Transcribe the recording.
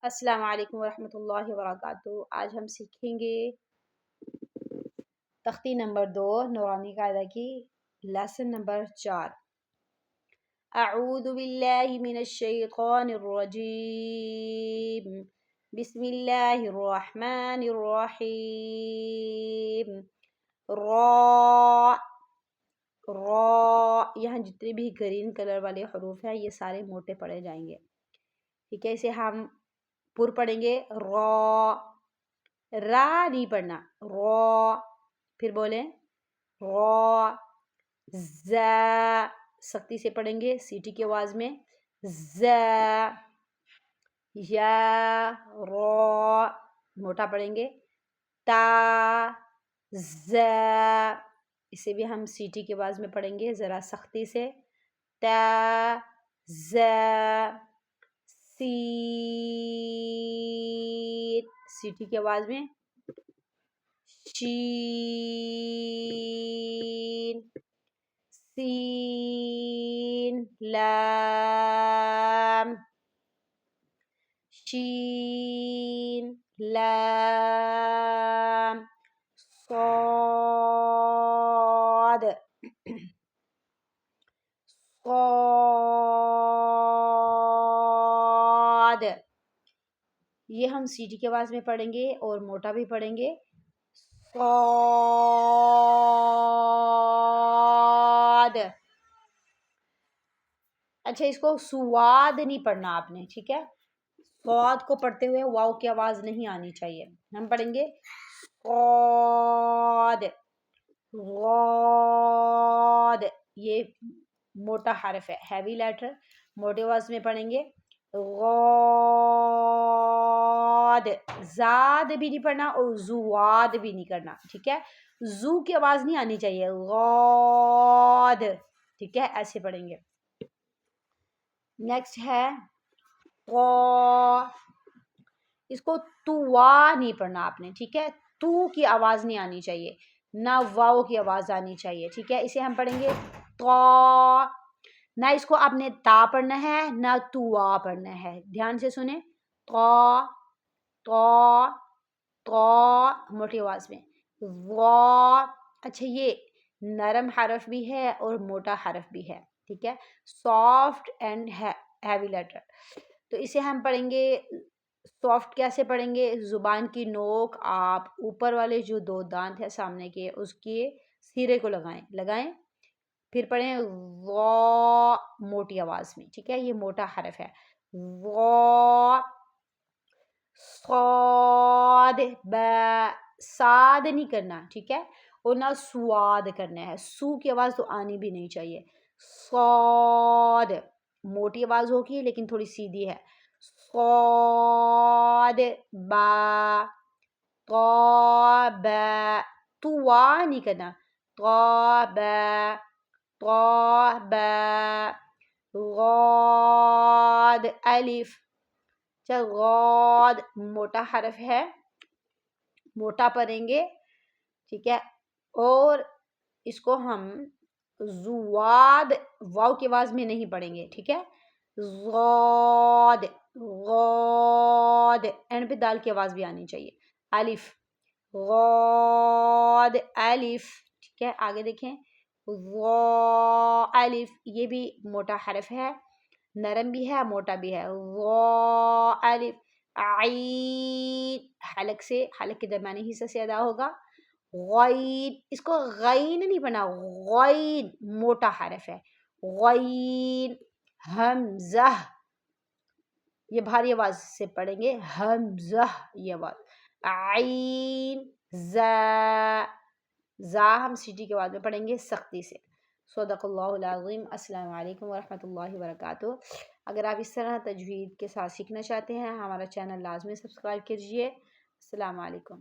السلام علیکم ورحمۃ اللہ وبرکاتہ۔ آج ہم سیکھیں گے تختی نمبر 2 نورانی قاعدہ کی لیسن نمبر 4۔ اعوذ باللہ من الشیطان الرجیم، بسم اللہ الرحمن الرحیم۔ را یہاں جتنے بھی گرین کلر والے حروف ہیں یہ سارے موٹے پڑھے جائیں گے، ٹھیک ہے۔ اسے ہم پر پڑھیں گے، را نہیں پڑھنا، پھر بولیں ز، سختی سے پڑھیں گے سیٹی کی آواز میں، یا موٹا پڑھیں گے، اسے بھی ہم سیٹی کی آواز میں پڑھیں گے ذرا سختی سے، سیٹی کی آواز میں، سین لام، صاد یہ ہم سیٹی کی آواز میں پڑھیں گے اور موٹا بھی پڑھیں گے، صاد۔ اچھا، اس کو سواد نہیں پڑھنا آپ نے، ٹھیک ہے۔ صاد کو پڑھتے ہوئے واو کی آواز نہیں آنی چاہیے، ہم پڑھیں گے صاد، غاد، یہ موٹا حرف ہے، ہیوی لیٹر، موٹی آواز میں پڑھیں گے، غاد، زاد بھی نہیں پڑھنا اور زواد بھی نہیں کرنا، ٹھیک ہے۔ زو کی آواز نہیں آنی چاہیے، غاد، ٹھیک ہے، ایسے پڑھیں گے۔ نیکسٹ ہے اس کو تو وا نہیں پڑھنا آپ نے، ٹھیک ہے۔ تو کی آواز نہیں آنی چاہیے، نہ واو کی آواز آنی چاہیے، ٹھیک ہے۔ اسے ہم پڑھیں گے تو، نہ اس کو آپ نے تا پڑھنا ہے نہ تو وا پڑھنا ہے، دھیان سے سنیں، تو موٹی آواز میں، اچھا یہ نرم حرف بھی ہے اور موٹا حرف بھی ہے، ٹھیک ہے، سافٹ اینڈ ہیوی لیٹر۔ تو اسے ہم پڑھیں گے، سافٹ کیسے پڑھیں گے، زبان کی نوک آپ اوپر والے جو دو دانت ہیں سامنے کے اس کے سرے کو لگائیں، پھر پڑھیں موٹی آواز میں، ٹھیک ہے، یہ موٹا حرف ہے، صاد، ساد نہیں کرنا، ٹھیک ہے، اور نہ سواد کرنا ہے، سو کی آواز تو آنی بھی نہیں چاہیے، صاد، موٹی آواز ہوگی لیکن تھوڑی سیدھی ہے، صاد با، تو وا نہیں کرنا، غاد الف، غاد موٹا حرف ہے، موٹا پڑھیں گے، ٹھیک ہے، اور اس کو ہم زواد واو کی آواز میں نہیں پڑھیں گے، ٹھیک ہے، غاد اینڈ پہ دال کی آواز بھی آنی چاہیے، الف، غاد الف، ٹھیک ہے۔ آگے دیکھیں، الف، یہ بھی موٹا حرف ہے، نرم بھی ہے موٹا بھی ہے، الف، عین، حلق سے، حلق کے درمیانی حصے سے ادا ہوگا، غین، اس کو غین نہیں پڑھنا، غین موٹا حرف ہے، غین، حمزہ، یہ بھاری آواز سے پڑھیں گے، حمزہ یہ آواز، عین، زا ہم سیٹی کے بعد میں پڑھیں گے سختی سے۔ صدق اللہ العظیم۔ السلام علیکم ورحمۃ اللہ وبرکاتہ۔ اگر آپ اس طرح تجوید کے ساتھ سیکھنا چاہتے ہیں ہمارا چینل لازمی سبسکرائب کیجیے۔ السلام علیکم۔